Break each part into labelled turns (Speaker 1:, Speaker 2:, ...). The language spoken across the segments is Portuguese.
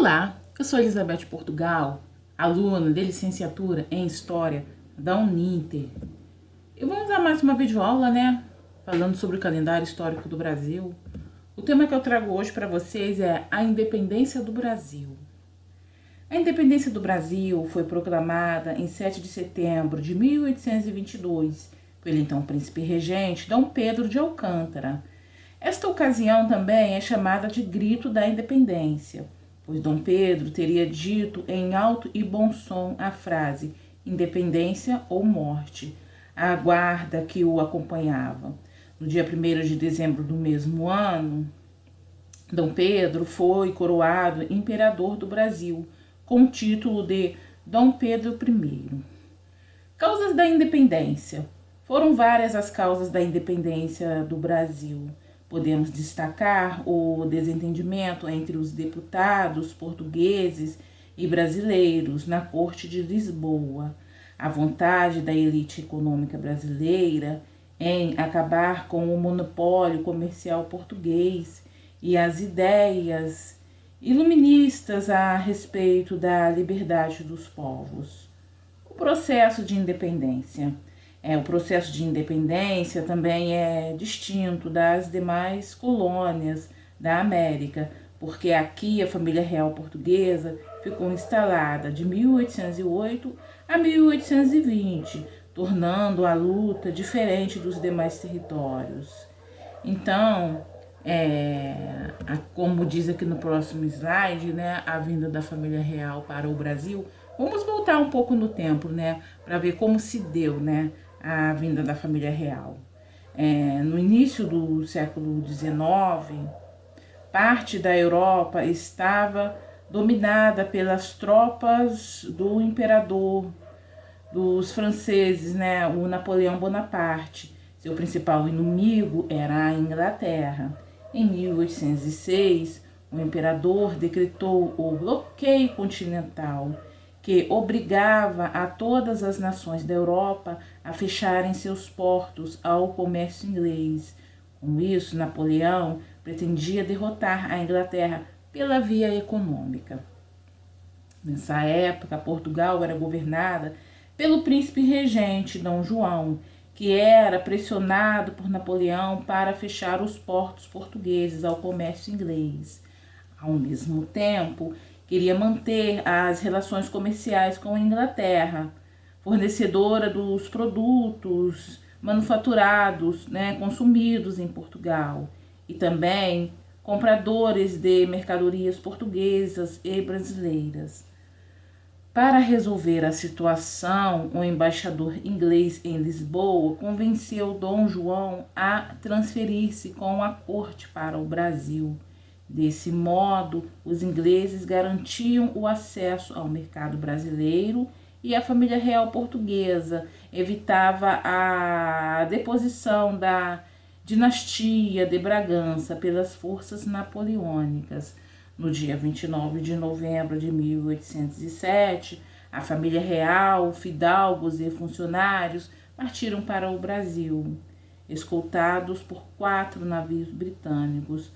Speaker 1: Olá, eu sou Elizabeth Portugal, aluna de licenciatura em História da Uninter. E vamos a mais uma videoaula, falando sobre o calendário histórico do Brasil. O tema que eu trago hoje para vocês é a independência do Brasil. A independência do Brasil foi proclamada em 7 de setembro de 1822 pelo então príncipe regente Dom Pedro de Alcântara. Esta ocasião também é chamada de Grito da Independência, pois Dom Pedro teria dito em alto e bom som a frase independência ou morte, à guarda que o acompanhava. No dia 1º de dezembro do mesmo ano, Dom Pedro foi coroado imperador do Brasil, com o título de Dom Pedro I. Causas da independência. Foram várias as causas da independência do Brasil. Podemos destacar o desentendimento entre os deputados portugueses e brasileiros na Corte de Lisboa, a vontade da elite econômica brasileira em acabar com o monopólio comercial português e as ideias iluministas a respeito da liberdade dos povos. O processo de independência. O processo de independência também é distinto das demais colônias da América, porque aqui a família real portuguesa ficou instalada de 1808 a 1820, tornando a luta diferente dos demais territórios. Então, como diz aqui no próximo slide, a vinda da família real para o Brasil, vamos voltar um pouco no tempo, para ver como se deu, a vinda da família real. No início do século XIX, parte da Europa estava dominada pelas tropas do imperador, dos franceses, o Napoleão Bonaparte. Seu principal inimigo era a Inglaterra. Em 1806, o imperador decretou o bloqueio continental, que obrigava a todas as nações da Europa a fecharem seus portos ao comércio inglês. Com isso, Napoleão pretendia derrotar a Inglaterra pela via econômica. Nessa época, Portugal era governada pelo príncipe regente Dom João, que era pressionado por Napoleão para fechar os portos portugueses ao comércio inglês. Ao mesmo tempo, queria manter as relações comerciais com a Inglaterra, fornecedora dos produtos manufaturados, consumidos em Portugal, e também compradores de mercadorias portuguesas e brasileiras. Para resolver a situação, o embaixador inglês em Lisboa convenceu Dom João a transferir-se com a corte para o Brasil. Desse modo, os ingleses garantiam o acesso ao mercado brasileiro e a família real portuguesa evitava a deposição da dinastia de Bragança pelas forças napoleônicas. No dia 29 de novembro de 1807, a família real, fidalgos e funcionários partiram para o Brasil, escoltados por 4 navios britânicos.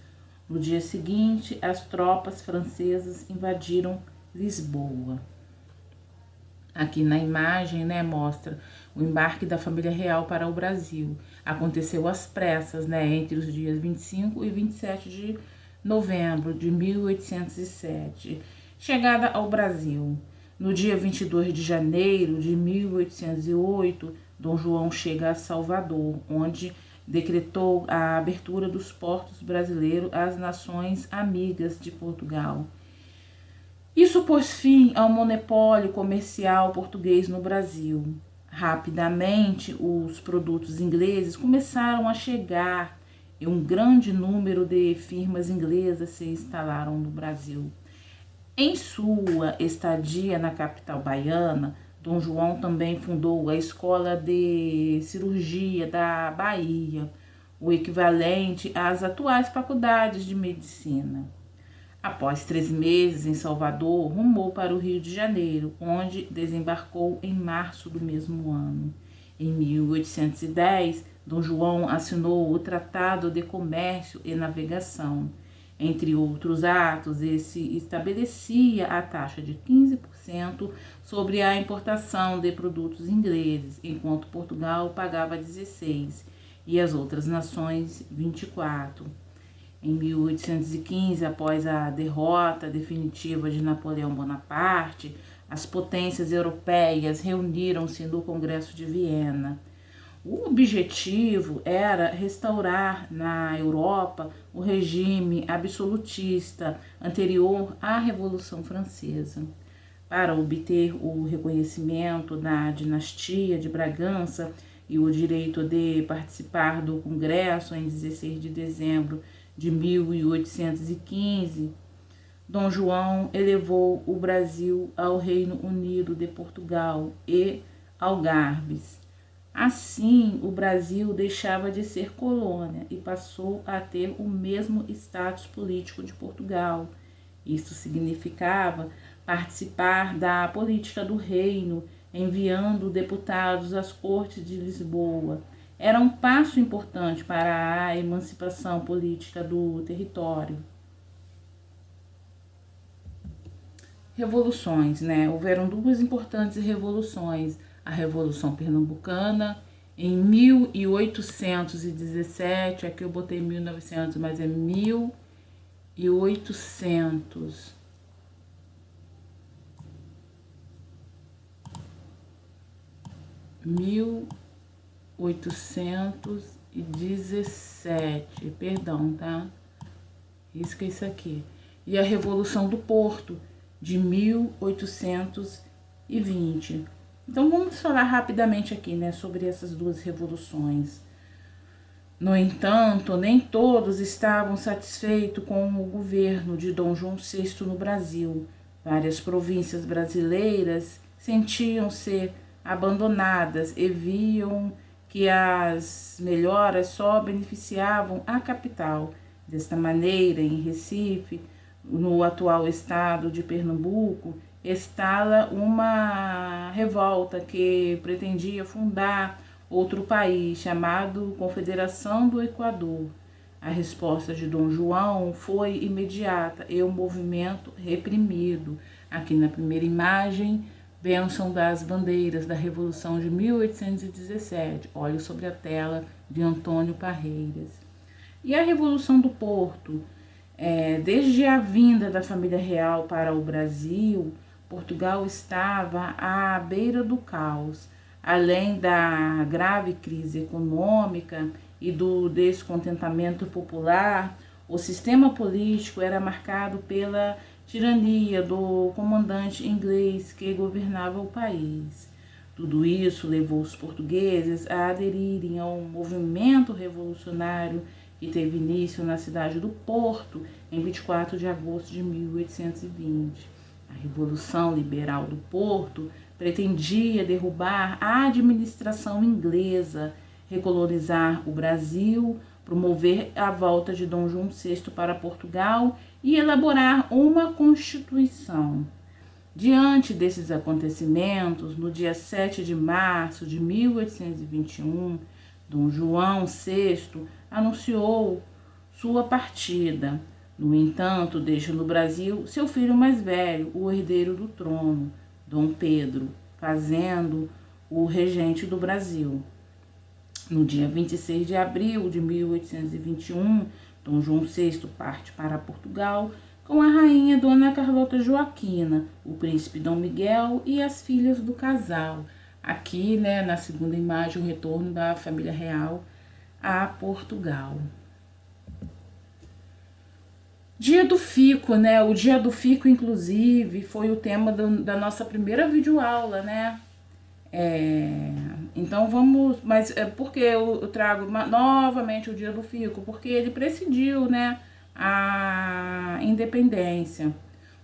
Speaker 1: No dia seguinte, as tropas francesas invadiram Lisboa. Aqui na imagem, mostra o embarque da família real para o Brasil. Aconteceu às pressas, entre os dias 25 e 27 de novembro de 1807. Chegada ao Brasil. No dia 22 de janeiro de 1808, Dom João chega a Salvador, onde decretou a abertura dos portos brasileiros às nações amigas de Portugal. Isso pôs fim ao monopólio comercial português no Brasil. Rapidamente, os produtos ingleses começaram a chegar e um grande número de firmas inglesas se instalaram no Brasil. Em sua estadia na capital baiana, Dom João também fundou a Escola de Cirurgia da Bahia, o equivalente às atuais faculdades de medicina. Após 3 meses em Salvador, rumou para o Rio de Janeiro, onde desembarcou em março do mesmo ano. Em 1810, Dom João assinou o Tratado de Comércio e Navegação. Entre outros atos, esse estabelecia a taxa de 15% sobre a importação de produtos ingleses, enquanto Portugal pagava 16% e as outras nações 24%. Em 1815, após a derrota definitiva de Napoleão Bonaparte, as potências europeias reuniram-se no Congresso de Viena. O objetivo era restaurar na Europa o regime absolutista anterior à Revolução Francesa. Para obter o reconhecimento da dinastia de Bragança e o direito de participar do Congresso em 16 de dezembro de 1815, Dom João elevou o Brasil ao Reino Unido de Portugal e Algarves. Assim, o Brasil deixava de ser colônia e passou a ter o mesmo status político de Portugal. Isso significava participar da política do reino, enviando deputados às cortes de Lisboa. Era um passo importante para a emancipação política do território. Revoluções, né? Houveram duas importantes revoluções. A Revolução Pernambucana, em 1817, aqui eu botei 1900, mas é 1800. 1817, perdão, tá? Isso que é isso aqui. E a Revolução do Porto, de 1820. Então vamos falar rapidamente aqui, né, sobre essas duas revoluções. No entanto, nem todos estavam satisfeitos com o governo de Dom João VI no Brasil. Várias províncias brasileiras sentiam-se abandonadas e viam que as melhoras só beneficiavam a capital. Desta maneira, em Recife, no atual estado de Pernambuco, estala uma revolta que pretendia fundar outro país chamado Confederação do Equador. A resposta de Dom João foi imediata e o movimento reprimido. Aqui na primeira imagem, bênção das bandeiras da Revolução de 1817. Olhe sobre a tela de Antônio Parreiras. E a Revolução do Porto? Desde a vinda da família real para o Brasil, Portugal estava à beira do caos. Além da grave crise econômica e do descontentamento popular, o sistema político era marcado pela tirania do comandante inglês que governava o país. Tudo isso levou os portugueses a aderirem ao movimento revolucionário que teve início na cidade do Porto em 24 de agosto de 1820. A Revolução Liberal do Porto pretendia derrubar a administração inglesa, recolonizar o Brasil, promover a volta de Dom João VI para Portugal e elaborar uma Constituição. Diante desses acontecimentos, no dia 7 de março de 1821, Dom João VI anunciou sua partida. No entanto, deixa no Brasil seu filho mais velho, o herdeiro do trono, Dom Pedro, fazendo o regente do Brasil. No dia 26 de abril de 1821, Dom João VI parte para Portugal com a rainha Dona Carlota Joaquina, o príncipe Dom Miguel e as filhas do casal. Aqui, né, na segunda imagem, o retorno da família real a Portugal. Dia do Fico, né? O Dia do Fico, inclusive, foi o tema da nossa primeira videoaula, né? Então vamos, mas por que eu trago novamente o Dia do Fico? Porque ele presidiu, né, a independência.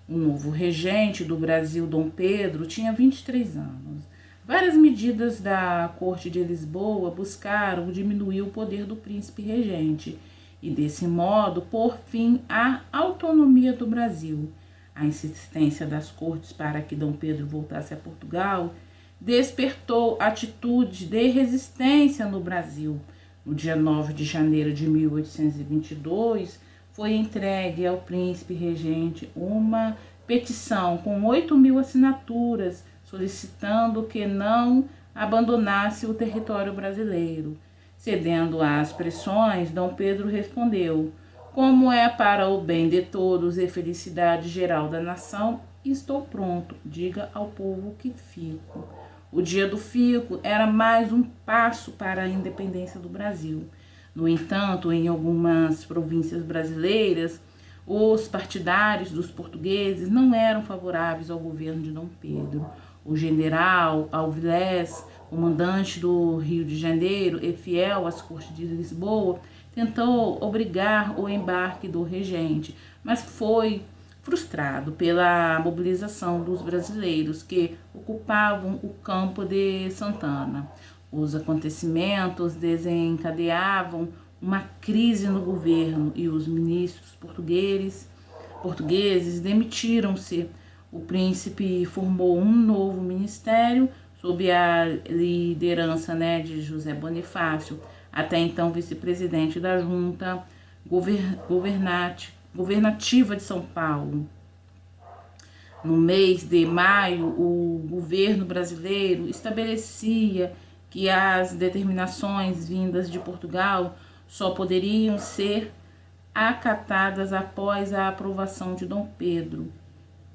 Speaker 1: O novo regente do Brasil, Dom Pedro, tinha 23 anos. Várias medidas da Corte de Lisboa buscaram diminuir o poder do príncipe regente e, desse modo, pôr fim à autonomia do Brasil. A insistência das cortes para que Dom Pedro voltasse a Portugal despertou atitude de resistência no Brasil. No dia 9 de janeiro de 1822, foi entregue ao príncipe regente uma petição com 8.000 assinaturas solicitando que não abandonasse o território brasileiro. Cedendo às pressões, Dom Pedro respondeu: como é para o bem de todos e felicidade geral da nação, estou pronto, diga ao povo que fico. O dia do fico era mais um passo para a independência do Brasil. No entanto, em algumas províncias brasileiras, os partidários dos portugueses não eram favoráveis ao governo de Dom Pedro. O general Alvilés, comandante do Rio de Janeiro e fiel às cortes de Lisboa, tentou obrigar o embarque do regente, mas foi frustrado pela mobilização dos brasileiros que ocupavam o campo de Santana. Os acontecimentos desencadeavam uma crise no governo e os ministros portugueses demitiram-se. O príncipe formou um novo ministério sob a liderança de José Bonifácio, até então vice-presidente da Junta Governativa de São Paulo. No mês de maio, o governo brasileiro estabelecia que as determinações vindas de Portugal só poderiam ser acatadas após a aprovação de Dom Pedro.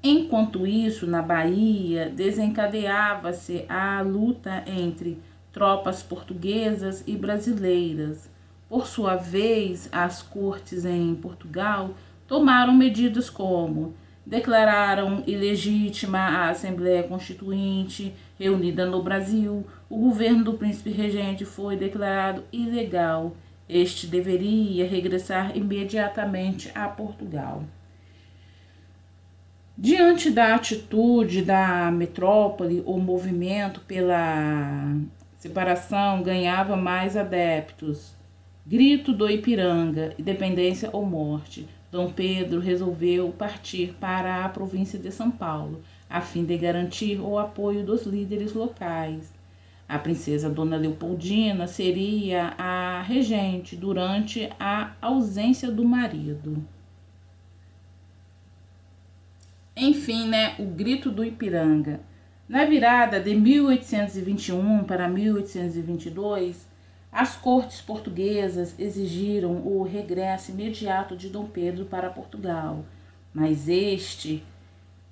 Speaker 1: Enquanto isso, na Bahia, desencadeava-se a luta entre tropas portuguesas e brasileiras. Por sua vez, as cortes em Portugal tomaram medidas como declararam ilegítima a Assembleia Constituinte reunida no Brasil. O governo do príncipe regente foi declarado ilegal. Este deveria regressar imediatamente a Portugal. Diante da atitude da metrópole, o movimento pela separação ganhava mais adeptos. Grito do Ipiranga, independência ou morte. Dom Pedro resolveu partir para a província de São Paulo, a fim de garantir o apoio dos líderes locais. A princesa Dona Leopoldina seria a regente durante a ausência do marido. Enfim, o Grito do Ipiranga. Na virada de 1821 para 1822, as cortes portuguesas exigiram o regresso imediato de Dom Pedro para Portugal, mas este,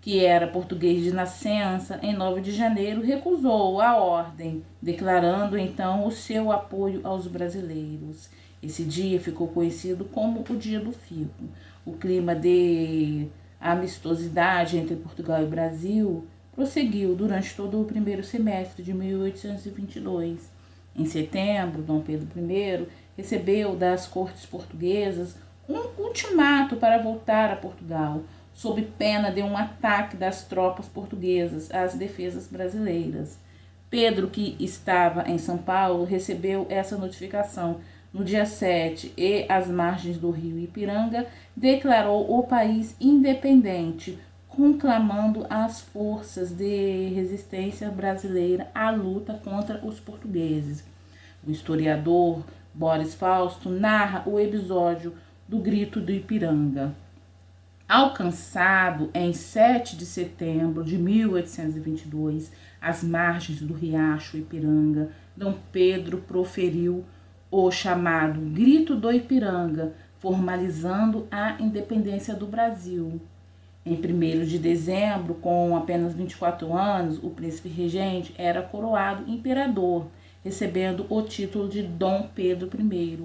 Speaker 1: que era português de nascença, em 9 de janeiro recusou a ordem, declarando então o seu apoio aos brasileiros. Esse dia ficou conhecido como o Dia do Fico. O clima de amistosidade entre Portugal e Brasil prosseguiu durante todo o primeiro semestre de 1822. Em setembro, Dom Pedro I recebeu das cortes portuguesas um ultimato para voltar a Portugal, sob pena de um ataque das tropas portuguesas às defesas brasileiras. Pedro, que estava em São Paulo, recebeu essa notificação no dia 7 e, às margens do rio Ipiranga, declarou o país independente, conclamando as forças de resistência brasileira à luta contra os portugueses. O historiador Boris Fausto narra o episódio do Grito do Ipiranga. Alcançado em 7 de setembro de 1822, às margens do riacho Ipiranga, Dom Pedro proferiu o chamado Grito do Ipiranga, formalizando a independência do Brasil. Em 1º de dezembro, com apenas 24 anos, o príncipe regente era coroado imperador, recebendo o título de Dom Pedro I.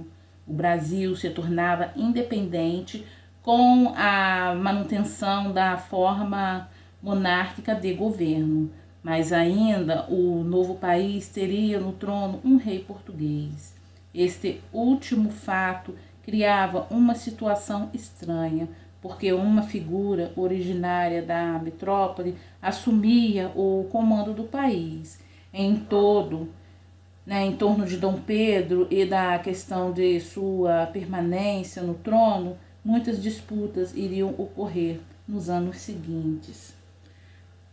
Speaker 1: O Brasil se tornava independente com a manutenção da forma monárquica de governo, mas ainda o novo país teria no trono um rei português. Este último fato criava uma situação estranha, porque uma figura originária da metrópole assumia o comando do país. Em torno de Dom Pedro e da questão de sua permanência no trono, muitas disputas iriam ocorrer nos anos seguintes.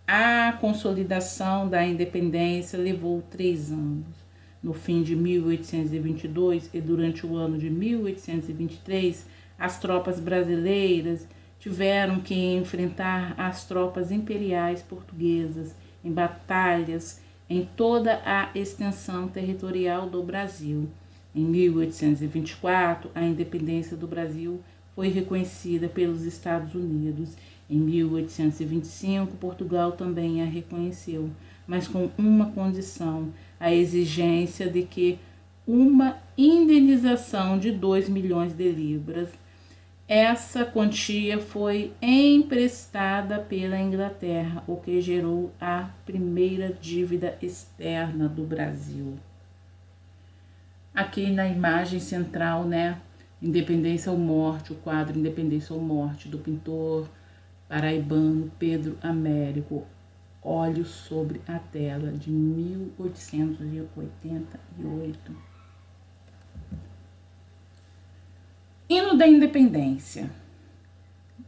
Speaker 1: A consolidação da independência levou 3 anos. No fim de 1822 e durante o ano de 1823, as tropas brasileiras tiveram que enfrentar as tropas imperiais portuguesas em batalhas em toda a extensão territorial do Brasil. Em 1824, a independência do Brasil foi reconhecida pelos Estados Unidos. Em 1825, Portugal também a reconheceu, mas com uma condição: a exigência de que uma indenização de 2 milhões de libras. Essa quantia foi emprestada pela Inglaterra, o que gerou a primeira dívida externa do Brasil. Aqui na imagem central, né, Independência ou Morte, o quadro Independência ou Morte, do pintor paraibano Pedro Américo, Olhos sobre a Tela, de 1888. Hino da Independência.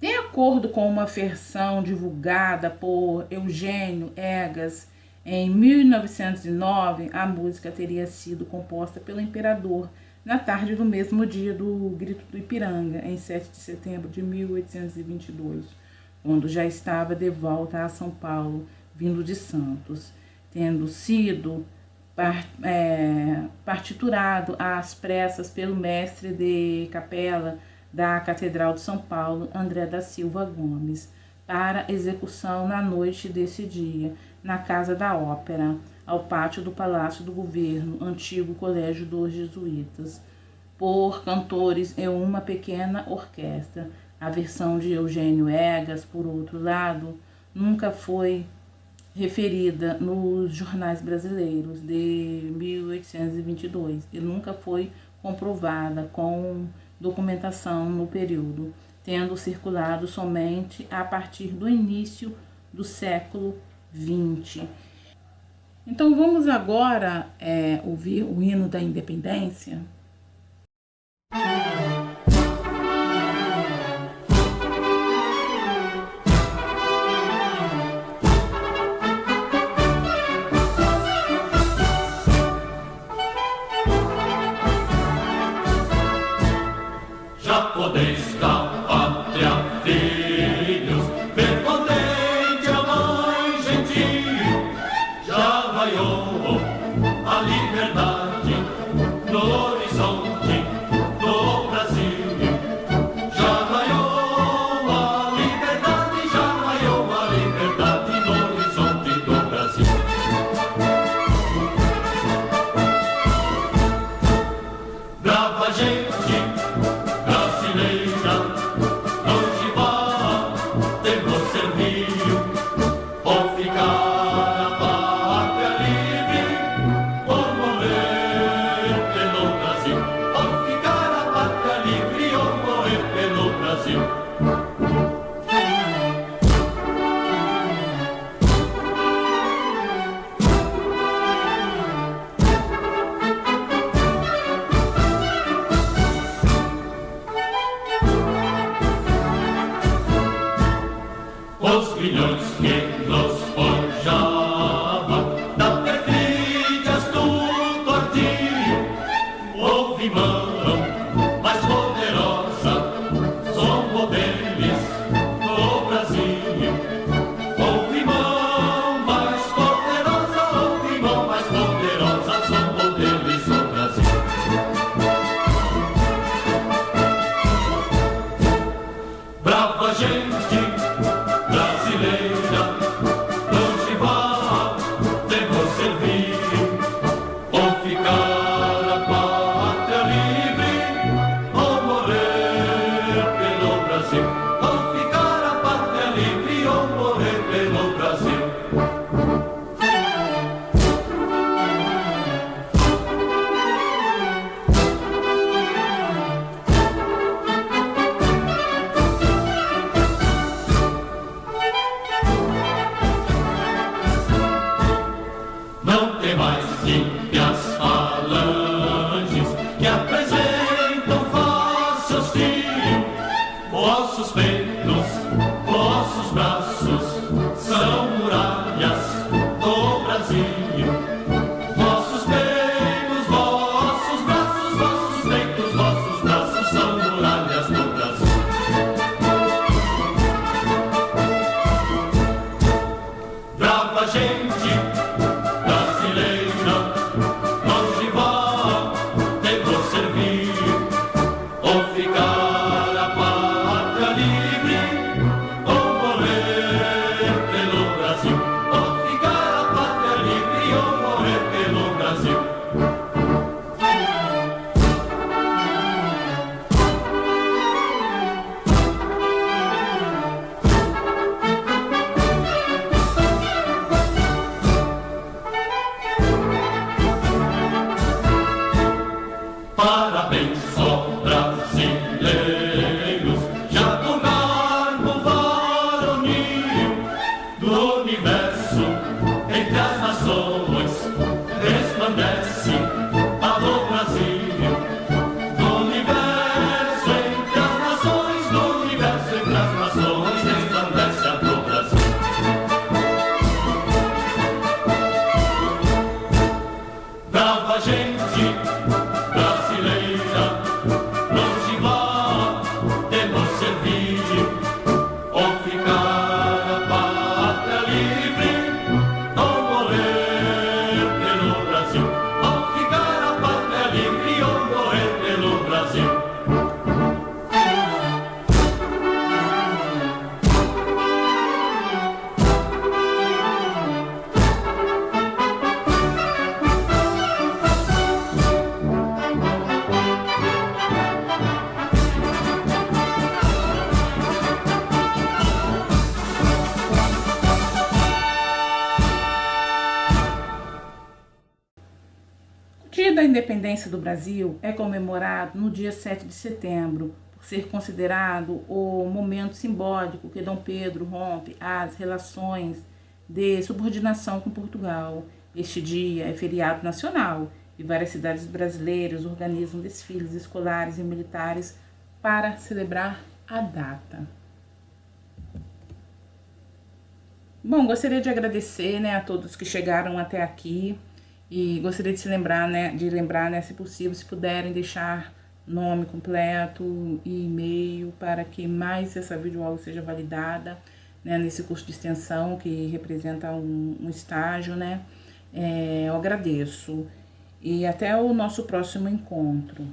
Speaker 1: De acordo com uma versão divulgada por Eugênio Egas, em 1909, a música teria sido composta pelo imperador na tarde do mesmo dia do Grito do Ipiranga, em 7 de setembro de 1822, quando já estava de volta a São Paulo, vindo de Santos, tendo sido partiturado às pressas pelo mestre de capela da Catedral de São Paulo, André da Silva Gomes, para execução na noite desse dia, na Casa da Ópera, ao pátio do Palácio do Governo, antigo Colégio dos Jesuítas, por cantores e uma pequena orquestra. A versão de Eugênio Egas, por outro lado, nunca foi referida nos jornais brasileiros de 1822 e nunca foi comprovada com documentação no período, tendo circulado somente a partir do início do século XX. Então vamos agora ouvir o hino da Independência.
Speaker 2: Podeis da pátria, filhos, ver contente a mãe gentil. Já raiou a liberdade no horizonte do Brasil. Já raiou a liberdade, já raiou a liberdade no horizonte do Brasil. Brava gente brasileira, longe vá, temos serviço, ou ficar a pátria livre, ou morrer pelo Brasil, ou ficar a pátria livre, ou morrer pelo Brasil. Os grilhões que nos forjava da perfídia astuto ardil, houve mão mais poderosa, somos deles no Brasil. Houve mão mais poderosa, houve mão mais poderosa, somos deles no Brasil. Brava gente brasileira, longe vá, temos serviço, ou ficar a pátria livre, ou morrer pelo Brasil, ou ficar a pátria livre, ou morrer pelo Brasil. Não tem mais ímpias falanges que apresentam face hostil. Vossos peitos, vossos braços são muralhas do Brasil. Vossos peitos, vossos braços são muralhas do Brasil. entre as nações, resplandece a do Brasil. Brava gente brasileira, não se vá de nos servir, ou ficar a pátria livre, ou morrer pelo Brasil. Ou ficar a pátria livre, ou morrer pelo Brasil.
Speaker 1: O Dia da Independência do Brasil é comemorado no dia 7 de setembro, por ser considerado o momento simbólico que Dom Pedro rompe as relações de subordinação com Portugal. Este dia é feriado nacional e várias cidades brasileiras organizam desfiles escolares e militares para celebrar a data. Bom, gostaria de agradecer, a todos que chegaram até aqui. E gostaria de lembrar, se possível, se puderem deixar nome completo e e-mail para que mais essa videoaula seja validada, nesse curso de extensão que representa um estágio, eu agradeço. E até o nosso próximo encontro.